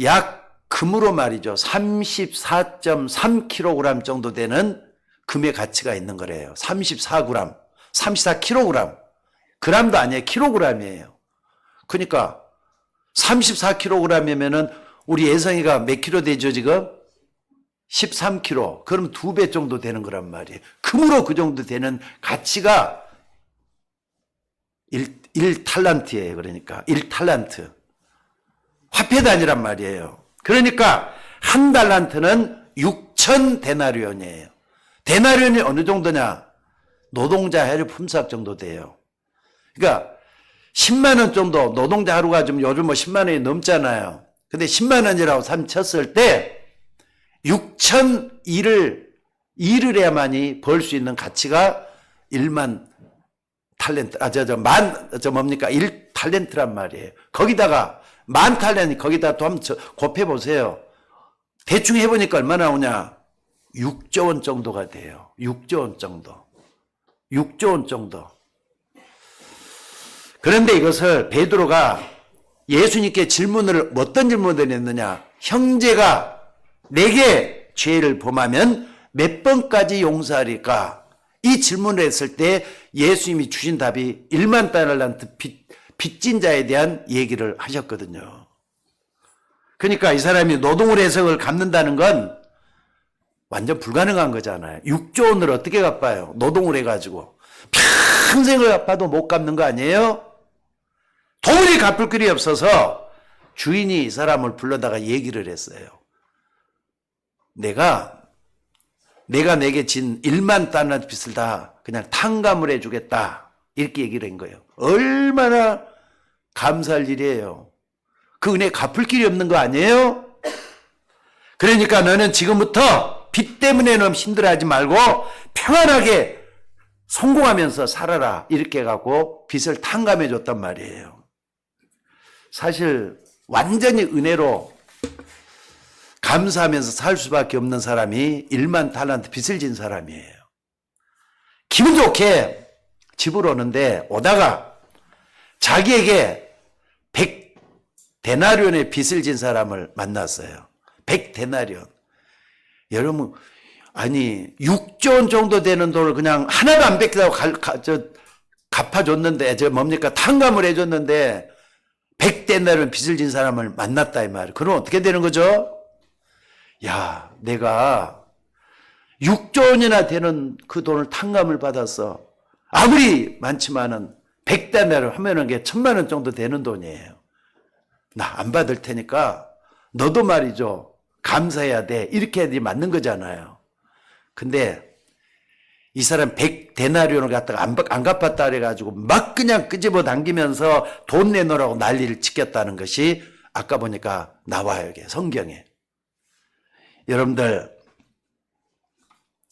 [SPEAKER 1] 약 금으로 말이죠, 34.3kg 정도 되는 금의 가치가 있는 거래요. 34g, 34kg. g도 아니에요. 킬로그램이에요. 그러니까 34kg이면은 우리 예성이가 몇 킬로 되죠 지금? 13kg. 그럼 2배 정도 되는 거란 말이에요. 금으로 그 정도 되는 가치가 1탈란트예요. 그러니까 1탈란트. 화폐 단위란 말이에요. 그러니까 한 달란트는 6,000데나리온이에요. 데나리온이 어느 정도냐? 노동자 하루 품삯 정도 돼요. 그러니까 10만 원 정도, 노동자 하루가 좀 요즘 뭐 10만 원이 넘잖아요. 근데 10만 원이라고 쳤을 때 6,000일을 일을 해야만이 벌 수 있는 가치가 1만 탈렌트, 뭡니까? 1탈렌트란 말이에요. 거기다가 만 탈렌트, 거기다 또 한번 곱해보세요. 대충 해보니까 얼마나 나오냐? 6조 원 정도가 돼요. 6조 원 정도. 6조 원 정도. 그런데 이것을 베드로가 예수님께 어떤 질문을 했느냐? 형제가 내게 죄를 범하면 몇 번까지 용서하리까? 이 질문을 했을 때 예수님이 주신 답이 1만 달란트 빚진 자에 대한 얘기를 하셨거든요. 그러니까 이 사람이 노동을 해서 그걸 갚는다는 건 완전 불가능한 거잖아요. 6조 원을 어떻게 갚아요? 노동을 해가지고. 평생을 갚아도 못 갚는 거 아니에요? 도무지 갚을 길이 없어서 주인이 이 사람을 불러다가 얘기를 했어요. 내가 내게 진 1만 달란트 빚을 다 그냥 탕감을 해주겠다. 이렇게 얘기를 한 거예요. 얼마나 감사할 일이에요. 그 은혜 갚을 길이 없는 거 아니에요? 그러니까 너는 지금부터 빚 때문에 너무 힘들어하지 말고 평안하게 성공하면서 살아라. 이렇게 해갖고 빚을 탕감해 줬단 말이에요. 사실 완전히 은혜로 감사하면서 살 수밖에 없는 사람이 1만 달란트 빚을 진 사람이에요. 기분 좋게 집으로 오는데 오다가 자기에게 100데나리온의 빚을 진 사람을 만났어요. 100데나리온. 여러분, 아니 6조 원 정도 되는 돈을 그냥 하나도 안 뺏기다고 갚아줬는데 뭡니까 탕감을 해줬는데 100데나리온 빚을 진 사람을 만났다 이 말이에요. 그럼 어떻게 되는 거죠? 야, 내가 6조 원이나 되는 그 돈을 탕감을 받았어. 아무리 많지만은 100데나리온 하면은 게 1000만 원 정도 되는 돈이에요. 나 안 받을 테니까 너도 말이죠. 감사해야 돼. 이렇게 해야지 맞는 거잖아요. 근데 이 사람 100데나리온을 갖다가 안 갚았다 그래가지고 막 그냥 끄집어 당기면서 돈 내놓으라고 난리를 치켰다는 것이 아까 보니까 나와요. 이게 성경에. 여러분들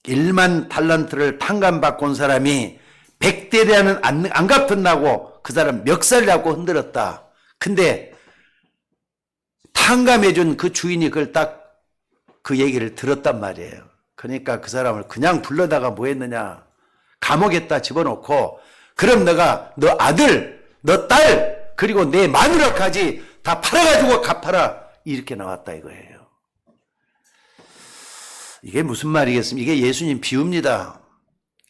[SPEAKER 1] 1만 달란트를 탕감받고 온 사람이 100데나리온은 안 갚았다고 그 사람 멱살 잡고 흔들었다. 근데 탕감해준 그 주인이 그걸 딱 그 얘기를 들었단 말이에요. 그러니까 그 사람을 그냥 불러다가 뭐 했느냐. 감옥에다 집어넣고 그럼 너가 너 아들, 너 딸, 그리고 내 마누라까지 다 팔아가지고 갚아라. 이렇게 나왔다 이거예요. 이게 무슨 말이겠습니까? 이게 예수님 비유입니다.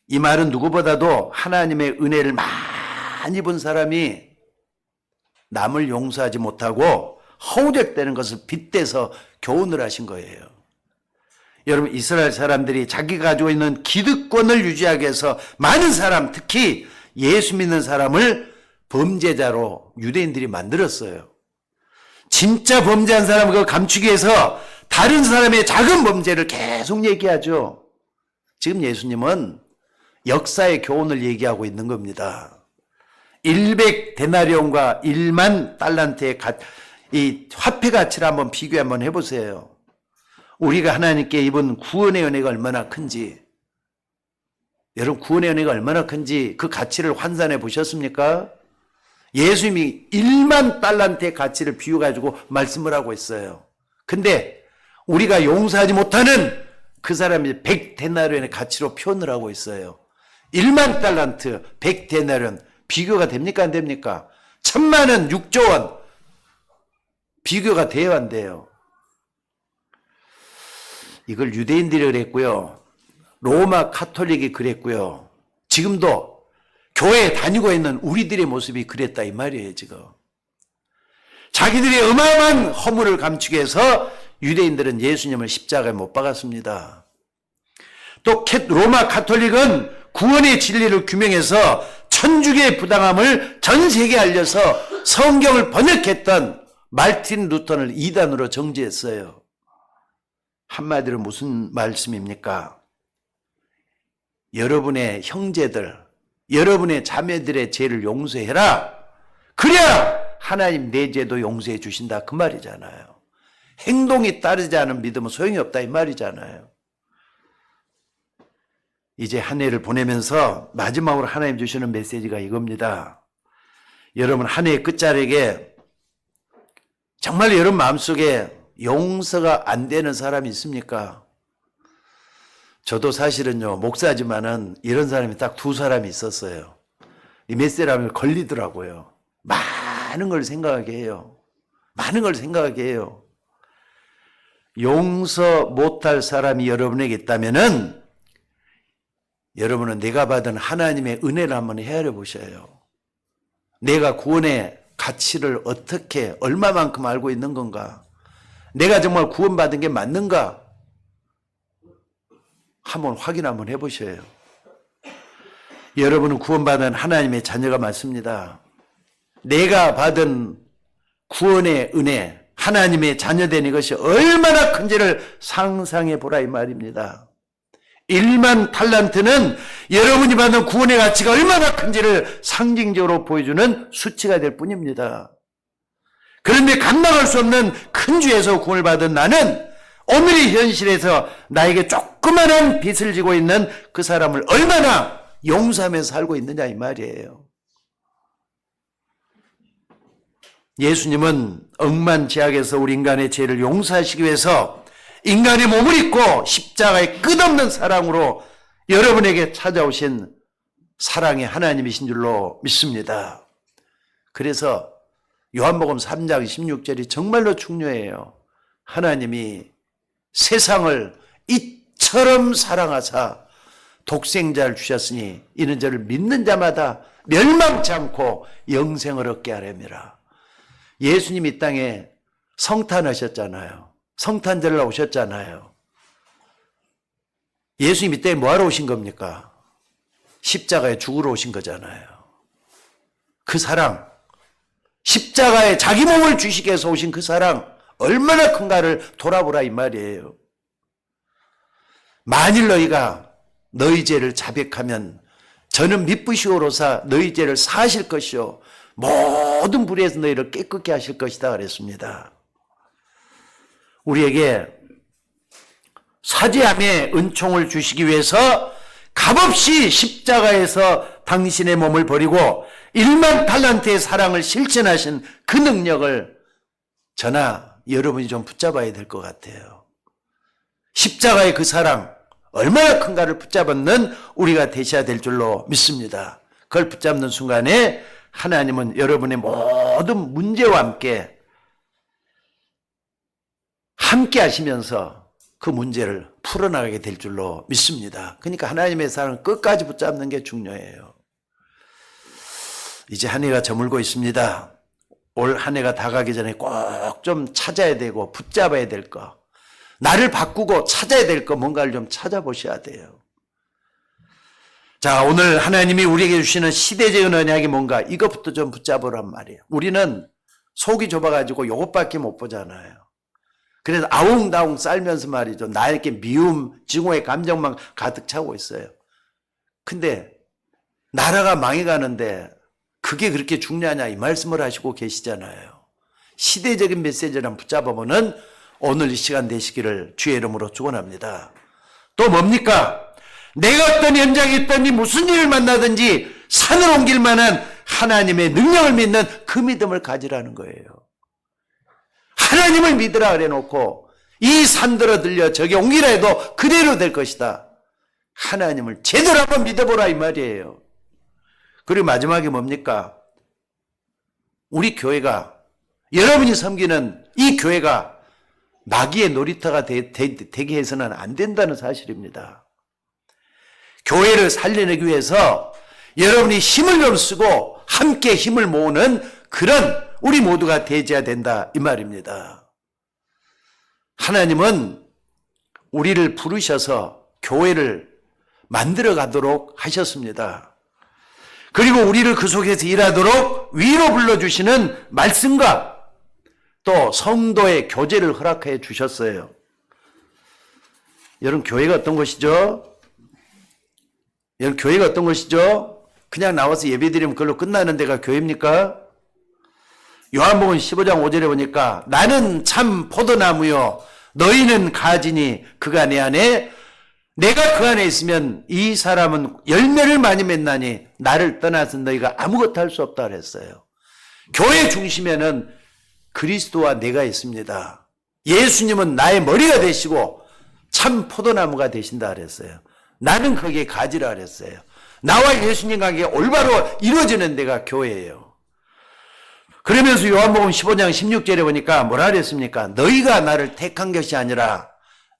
[SPEAKER 1] 이 말은 누구보다도 하나님의 은혜를 많이 본 사람이 남을 용서하지 못하고 허우적대는 것을 빗대서 교훈을 하신 거예요. 여러분 이스라엘 사람들이 자기가 가지고 있는 기득권을 유지하기 위해서 많은 사람 특히 예수 믿는 사람을 범죄자로 유대인들이 만들었어요. 진짜 범죄한 사람을 그걸 감추기 위해서 다른 사람의 작은 범죄를 계속 얘기하죠. 지금 예수님은 역사의 교훈을 얘기하고 있는 겁니다. 100데나리온과 1만 달란트의 이 화폐 가치를 한번 비교 한번 해보세요. 우리가 하나님께 입은 구원의 은혜가 얼마나 큰지, 여러분 구원의 은혜가 얼마나 큰지 그 가치를 환산해 보셨습니까? 예수님이 1만 달란트의 가치를 비유가지고 말씀을 하고 있어요. 근데 우리가 용서하지 못하는 그 사람이 100데나리온의 가치로 표현을 하고 있어요. 1만 달란트, 100데나리온 비교가 됩니까 안 됩니까? 1000만 원, 6조 원 비교가 돼야 안 돼요. 이걸 유대인들이 그랬고요. 로마 카톨릭이 그랬고요. 지금도 교회에 다니고 있는 우리들의 모습이 그랬다 이 말이에요. 지금 자기들의 어마어마한 허물을 감추기 위해서 유대인들은 예수님을 십자가에 못 박았습니다. 또 로마 카톨릭은 구원의 진리를 규명해서 천주교의 부당함을 전 세계에 알려서 성경을 번역했던 말틴 루터를 이단으로 정죄했어요. 한마디로 무슨 말씀입니까? 여러분의 형제들, 여러분의 자매들의 죄를 용서해라. 그래야 하나님 내 죄도 용서해 주신다. 그 말이잖아요. 행동이 따르지 않은 믿음은 소용이 없다. 이 말이잖아요. 이제 한 해를 보내면서 마지막으로 하나님 주시는 메시지가 이겁니다. 여러분 한 해의 끝자락에 정말 여러분 마음속에 용서가 안 되는 사람이 있습니까? 저도 사실은요 목사지만은 이런 사람이 딱 2사람이 있었어요. 이 몇 사람이 걸리더라고요. 많은 걸 생각하게 해요. 많은 걸 생각하게 해요. 용서 못할 사람이 여러분에게 있다면은 여러분은 내가 받은 하나님의 은혜를 한번 헤아려 보셔요. 내가 구원의 가치를 어떻게 얼마만큼 알고 있는 건가? 내가 정말 구원받은 게 맞는가? 한번 확인 한번 해보셔요. 여러분은 구원받은 하나님의 자녀가 맞습니다. 내가 받은 구원의 은혜, 하나님의 자녀된 이것이 얼마나 큰지를 상상해 보라 이 말입니다. 1만 달란트는 여러분이 받는 구원의 가치가 얼마나 큰지를 상징적으로 보여주는 수치가 될 뿐입니다. 그런데 감당할 수 없는 큰 죄에서 구원을 받은 나는 오늘의 현실에서 나에게 조그마한 빚을 지고 있는 그 사람을 얼마나 용서하면서 살고 있느냐 이 말이에요. 예수님은 억만지약에서 우리 인간의 죄를 용서하시기 위해서 인간의 몸을 입고 십자가의 끝없는 사랑으로 여러분에게 찾아오신 사랑의 하나님이신 줄로 믿습니다. 그래서 요한복음 3장 16절이 정말로 중요해요. 하나님이 세상을 이처럼 사랑하사 독생자를 주셨으니 이는 저를 믿는 자마다 멸망치 않고 영생을 얻게 하려니라. 예수님이 이 땅에 성탄하셨잖아요. 성탄절로 오셨잖아요. 예수님 이 땅에 뭐하러 오신 겁니까? 십자가에 죽으러 오신 거잖아요. 그 사랑, 십자가에 자기 몸을 주시기 위해서 오신 그 사랑 얼마나 큰가를 돌아보라 이 말이에요. 만일 너희가 너희 죄를 자백하면 저는 미쁘시오로사 너희 죄를 사하실 것이요 모든 불의에서 너희를 깨끗게 하실 것이다 그랬습니다. 우리에게 사죄함의 은총을 주시기 위해서 값없이 십자가에서 당신의 몸을 버리고 1만 달란트의 사랑을 실천하신 그 능력을 저나 여러분이 좀 붙잡아야 될 것 같아요. 십자가의 그 사랑 얼마나 큰가를 붙잡는 우리가 되셔야 될 줄로 믿습니다. 그걸 붙잡는 순간에 하나님은 여러분의 모든 문제와 함께 하시면서 그 문제를 풀어나가게 될 줄로 믿습니다. 그러니까 하나님의 사랑을 끝까지 붙잡는 게 중요해요. 이제 한 해가 저물고 있습니다. 올 한 해가 다 가기 전에 꼭 좀 찾아야 되고 붙잡아야 될 거, 나를 바꾸고 찾아야 될 거 뭔가를 좀 찾아보셔야 돼요. 자, 오늘 하나님이 우리에게 주시는 시대적인 언약이 뭔가 이것부터 좀 붙잡으란 말이에요. 우리는 속이 좁아가지고 이것밖에 못 보잖아요. 그래서 아웅다웅 쌀면서 말이죠. 나에게 미움, 증오의 감정만 가득 차고 있어요. 근데 나라가 망해가는데 그게 그렇게 중요하냐 이 말씀을 하시고 계시잖아요. 시대적인 메시지를 붙잡아보는 오늘 이 시간 되시기를 주의 이름으로 축원합니다. 또 뭡니까? 내가 어떤 현장에 있든지 무슨 일을 만나든지 산을 옮길 만한 하나님의 능력을 믿는 그 믿음을 가지라는 거예요. 하나님을 믿으라 그래 놓고 이 산들어 들려 저기 옮기라 해도 그대로 될 것이다. 하나님을 제대로 한번 믿어보라 이 말이에요. 그리고 마지막에 뭡니까? 우리 교회가, 여러분이 섬기는 이 교회가 마귀의 놀이터가 되게 해서는 안 된다는 사실입니다. 교회를 살려내기 위해서 여러분이 힘을 좀 쓰고 함께 힘을 모으는 그런 우리 모두가 되어야 된다 이 말입니다. 하나님은 우리를 부르셔서 교회를 만들어 가도록 하셨습니다. 그리고 우리를 그 속에서 일하도록 위로 불러주시는 말씀과 또 성도의 교제를 허락해 주셨어요. 여러분 교회가 어떤 것이죠? 여러분 교회가 어떤 것이죠? 그냥 나와서 예배드리면 그걸로 끝나는 데가 교회입니까? 요한복음 15장 5절에 보니까 나는 참 포도나무요 너희는 가지니 그가 내 안에 내가 그 안에 있으면 이 사람은 열매를 많이 맺나니 나를 떠나서 너희가 아무것도 할 수 없다 그랬어요. 교회 중심에는 그리스도와 내가 있습니다. 예수님은 나의 머리가 되시고 참 포도나무가 되신다 그랬어요. 나는 거기에 가지라 그랬어요. 나와 예수님 관계가 올바로 이루어지는 데가 교회예요. 그러면서 요한복음 15장 16절에 보니까 뭐라 그랬습니까? 너희가 나를 택한 것이 아니라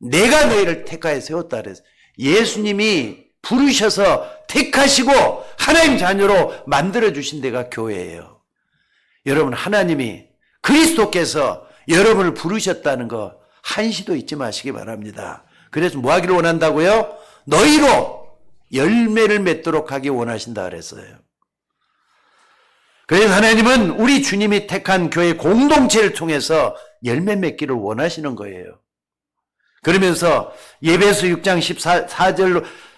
[SPEAKER 1] 내가 너희를 택하여 세웠다 그랬어요. 예수님이 부르셔서 택하시고 하나님 자녀로 만들어주신 데가 교회예요. 여러분 하나님이 그리스도께서 여러분을 부르셨다는 거 한시도 잊지 마시기 바랍니다. 그래서 뭐 하기를 원한다고요? 너희로 열매를 맺도록 하기 원하신다 그랬어요. 그래서 하나님은 우리 주님이 택한 교회 공동체를 통해서 열매 맺기를 원하시는 거예요. 그러면서 예배서 6장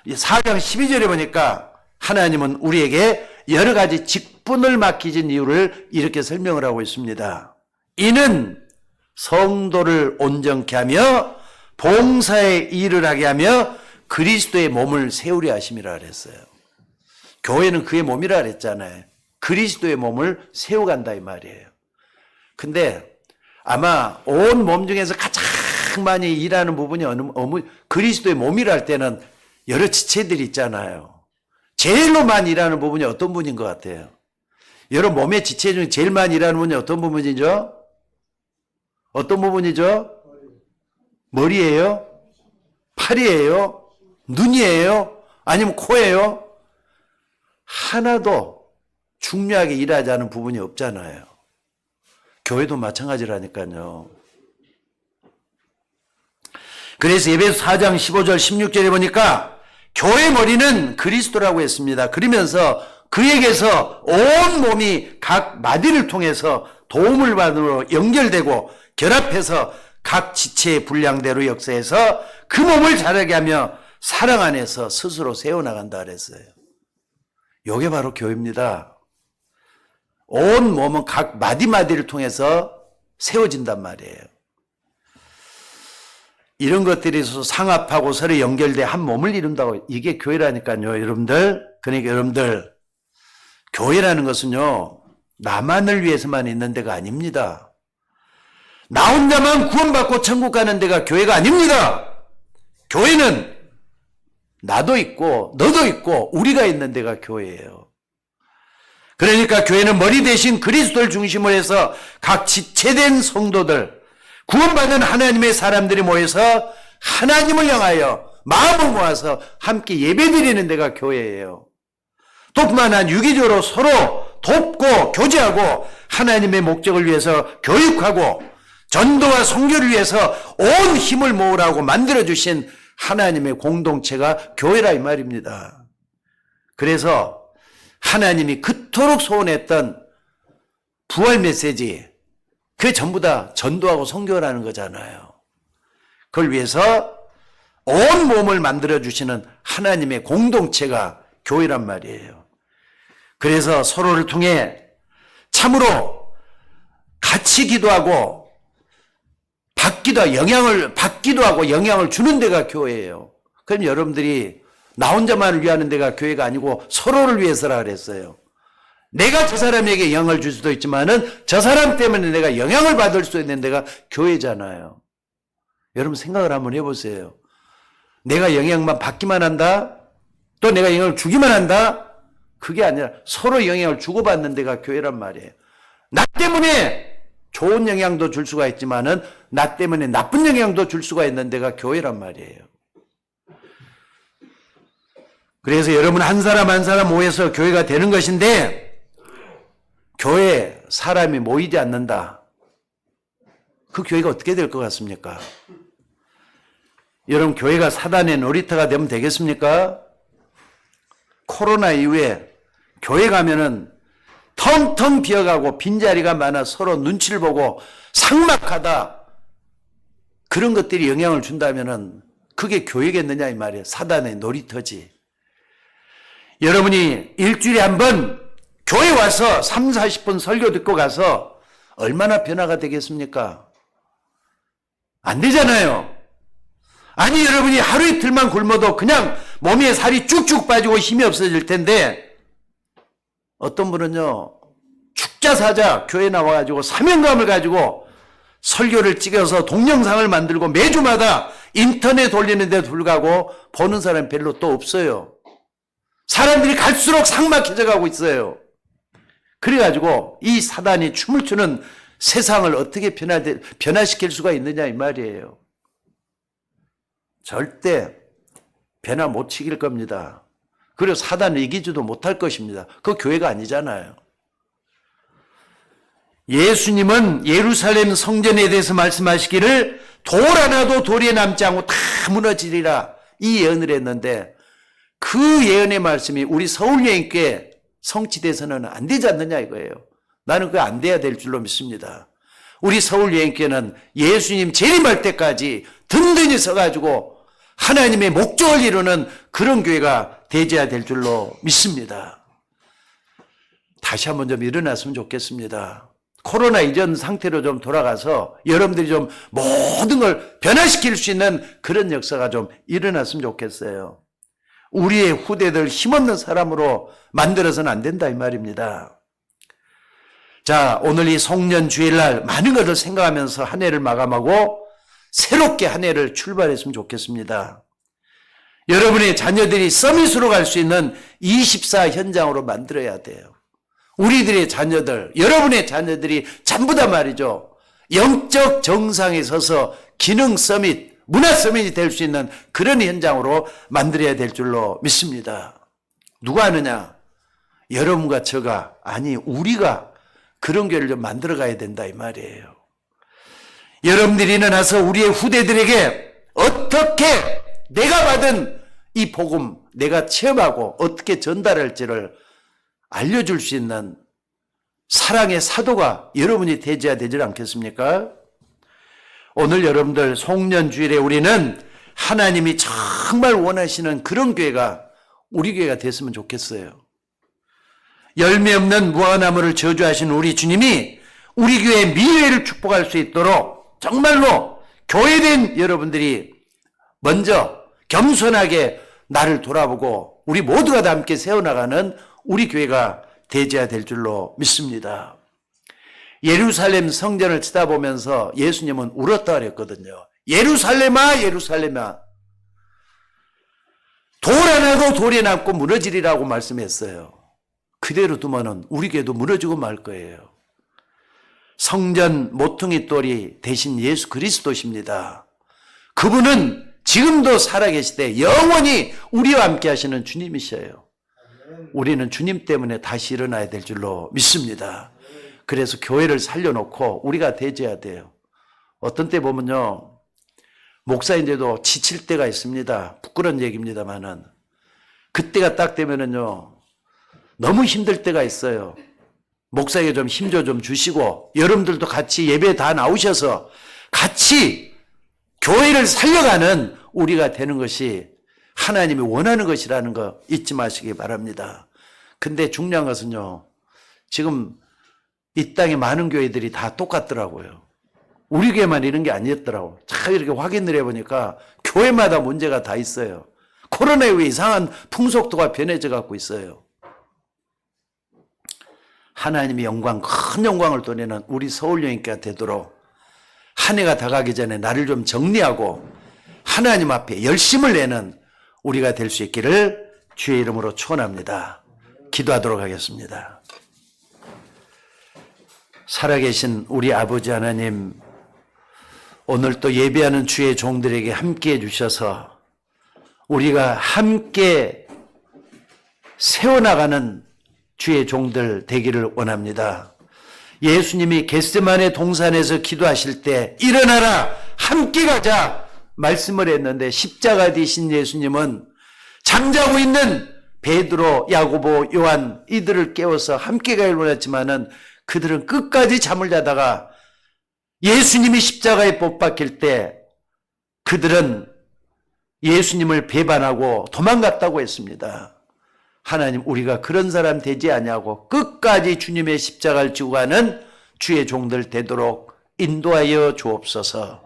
[SPEAKER 1] 4장 12절에 보니까 하나님은 우리에게 여러 가지 직분을 맡기신 이유를 이렇게 설명을 하고 있습니다. 이는 성도를 온전케 하며 봉사의 일을 하게 하며 그리스도의 몸을 세우려 하심이라 그랬어요. 교회는 그의 몸이라 그랬잖아요. 그리스도의 몸을 세워간다 이 말이에요. 근데 아마 온 몸 중에서 가장 많이 일하는 부분이 그리스도의 몸이라 할 때는 여러 지체들이 있잖아요. 제일로 많이 일하는 부분이 어떤 부분인 것 같아요? 여러 몸의 지체 중에 제일 많이 일하는 부분이 어떤 부분이죠? 어떤 부분이죠? 머리예요? 팔이에요? 눈이에요? 아니면 코예요? 하나도 중요하게 일하지 않은 부분이 없잖아요. 교회도 마찬가지라니까요. 그래서 에베소 4장 15절 16절에 보니까 교회 머리는 그리스도라고 했습니다. 그러면서 그에게서 온 몸이 각 마디를 통해서 도움을 받으러 연결되고 결합해서 각 지체의 분량대로 역사해서 그 몸을 자라게 하며 사랑 안에서 스스로 세워나간다 그랬어요. 이게 바로 교회입니다. 온 몸은 각 마디마디를 통해서 세워진단 말이에요. 이런 것들이 있어서 상합하고 서로 연결돼 한 몸을 이룬다고. 이게 교회라니까요, 여러분들. 그러니까 여러분들, 교회라는 것은요, 나만을 위해서만 있는 데가 아닙니다. 나 혼자만 구원받고 천국 가는 데가 교회가 아닙니다. 교회는 나도 있고 너도 있고 우리가 있는 데가 교회예요. 그러니까 교회는 머리 대신 그리스도를 중심으로 해서 각 지체된 성도들, 구원받은 하나님의 사람들이 모여서 하나님을 향하여 마음을 모아서 함께 예배드리는 데가 교회예요. 또 뿐만 아니라 유기적으로 서로 돕고 교제하고 하나님의 목적을 위해서 교육하고 전도와 선교를 위해서 온 힘을 모으라고 만들어주신 하나님의 공동체가 교회라 이 말입니다. 그래서 하나님이 그토록 소원했던 부활 메시지, 그게 전부 다 전도하고 선교라는 거잖아요. 그걸 위해서 온 몸을 만들어주시는 하나님의 공동체가 교회란 말이에요. 그래서 서로를 통해 참으로 같이 기도하고 받기도 하고 영향을 주는 데가 교회예요. 그럼 여러분들이 나 혼자만을 위하는 데가 교회가 아니고 서로를 위해서라 그랬어요. 내가 저 사람에게 영향을 줄 수도 있지만은 저 사람 때문에 내가 영향을 받을 수 있는 데가 교회잖아요. 여러분 생각을 한번 해보세요. 내가 영향만 받기만 한다? 또 내가 영향을 주기만 한다? 그게 아니라 서로 영향을 주고받는 데가 교회란 말이에요. 나 때문에 좋은 영향도 줄 수가 있지만은 나 때문에 나쁜 영향도 줄 수가 있는 데가 교회란 말이에요. 그래서 여러분 한 사람 한 사람 모여서 교회가 되는 것인데 교회에 사람이 모이지 않는다. 그 교회가 어떻게 될 것 같습니까? 여러분 교회가 사단의 놀이터가 되면 되겠습니까? 코로나 이후에 교회 가면은 텅텅 비어가고 빈자리가 많아 서로 눈치를 보고 삭막하다. 그런 것들이 영향을 준다면은 그게 교회겠느냐 이 말이에요. 사단의 놀이터지. 여러분이 일주일에 한 번 교회 와서 3, 40분 설교 듣고 가서 얼마나 변화가 되겠습니까? 안 되잖아요. 아니 여러분이 하루 이틀만 굶어도 그냥 몸에 살이 쭉쭉 빠지고 힘이 없어질 텐데 어떤 분은요 축자사자 교회 나와가지고 사명감을 가지고 설교를 찍어서 동영상을 만들고 매주마다 인터넷 돌리는데 불구하고 보는 사람이 별로 또 없어요. 사람들이 갈수록 삭막해져 가고 있어요. 그래가지고 이 사단이 춤을 추는 세상을 어떻게 변화시킬 수가 있느냐 이 말이에요. 절대 변화 못 시킬 겁니다. 그리고 사단을 이기지도 못할 것입니다. 그 교회가 아니잖아요. 예수님은 예루살렘 성전에 대해서 말씀하시기를 돌 하나도 돌에 남지 않고 다 무너지리라 이 예언을 했는데 그 예언의 말씀이 우리 서울여행교회 성취돼서는 안 되지 않느냐 이거예요. 나는 그게 안 돼야 될 줄로 믿습니다. 우리 서울여행교회는 예수님 재림할 때까지 든든히 서가지고 하나님의 목적을 이루는 그런 교회가 되어야 될 줄로 믿습니다. 다시 한번 좀 일어났으면 좋겠습니다. 코로나 이전 상태로 좀 돌아가서 여러분들이 좀 모든 걸 변화시킬 수 있는 그런 역사가 좀 일어났으면 좋겠어요. 우리의 후대들 힘없는 사람으로 만들어서는 안 된다 이 말입니다. 자, 오늘 이 송년 주일날 많은 것을 생각하면서 한 해를 마감하고 새롭게 한 해를 출발했으면 좋겠습니다. 여러분의 자녀들이 서밋으로 갈 수 있는 24 현장으로 만들어야 돼요. 우리들의 자녀들, 여러분의 자녀들이 전부 다 말이죠. 영적 정상에 서서 기능 서밋, 문화서민이 될 수 있는 그런 현장으로 만들어야 될 줄로 믿습니다. 누가 하느냐? 여러분과 저가, 아니 우리가 그런 교회를 좀 만들어 가야 된다 이 말이에요. 여러분들이 일어나서 우리의 후대들에게 어떻게 내가 받은 이 복음, 내가 체험하고 어떻게 전달할지를 알려줄 수 있는 사랑의 사도가 여러분이 되어야 되지 않겠습니까? 오늘 여러분들 송년주일에 우리는 하나님이 정말 원하시는 그런 교회가 우리 교회가 됐으면 좋겠어요. 열매 없는 무화과나무를 저주하신 우리 주님이 우리 교회의 미래를 축복할 수 있도록 정말로 교회된 여러분들이 먼저 겸손하게 나를 돌아보고 우리 모두가 다 함께 세워나가는 우리 교회가 되어야 될 줄로 믿습니다. 예루살렘 성전을 쳐다보면서 예수님은 울었다 그랬거든요. 예루살렘아 예루살렘아 돌 하나도 돌에 남고 무너지리라고 말씀했어요. 그대로 두면은 우리 교회도 무너지고 말 거예요. 성전 모퉁이 돌이 대신 예수 그리스도십니다. 그분은 지금도 살아계시되 영원히 우리와 함께 하시는 주님이셔요. 우리는 주님 때문에 다시 일어나야 될 줄로 믿습니다. 그래서 교회를 살려놓고 우리가 되어야 돼요. 어떤 때 보면요, 목사인데도 지칠 때가 있습니다. 부끄러운 얘기입니다만은 그때가 딱 되면은요 너무 힘들 때가 있어요. 목사에게 좀 힘 좀 주시고 여러분들도 같이 예배 다 나오셔서 같이 교회를 살려가는 우리가 되는 것이 하나님이 원하는 것이라는 거 잊지 마시기 바랍니다. 근데 중요한 것은요, 지금 이 땅에 많은 교회들이 다 똑같더라고요. 우리 교회만 이런 게 아니었더라고. 잘 이렇게 확인을 해보니까 교회마다 문제가 다 있어요. 코로나 이후에 이상한 풍속도가 변해져 갖고 있어요. 하나님의 영광, 큰 영광을 돌리는 우리 서울여인교회가 되도록 한 해가 다 가기 전에 나를 좀 정리하고 하나님 앞에 열심을 내는 우리가 될 수 있기를 주의 이름으로 축원합니다. 기도하도록 하겠습니다. 살아계신 우리 아버지 하나님, 오늘 또 예배하는 주의 종들에게 함께해 주셔서 우리가 함께 세워나가는 주의 종들 되기를 원합니다. 예수님이 겟세마네 동산에서 기도하실 때 일어나라 함께 가자 말씀을 했는데 십자가 되신 예수님은 잠자고 있는 베드로, 야고보, 요한 이들을 깨워서 함께 가기를 원했지만은 그들은 끝까지 잠을 자다가 예수님이 십자가에 못 박힐 때 그들은 예수님을 배반하고 도망갔다고 했습니다. 하나님, 우리가 그런 사람 되지 아니하고 끝까지 주님의 십자가를 지고 가는 주의 종들 되도록 인도하여 주옵소서.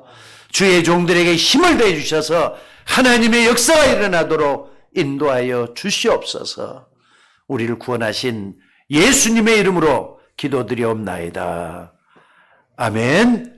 [SPEAKER 1] 주의 종들에게 힘을 더해 주셔서 하나님의 역사가 일어나도록 인도하여 주시옵소서. 우리를 구원하신 예수님의 이름으로 기도드리옵나이다. 아멘.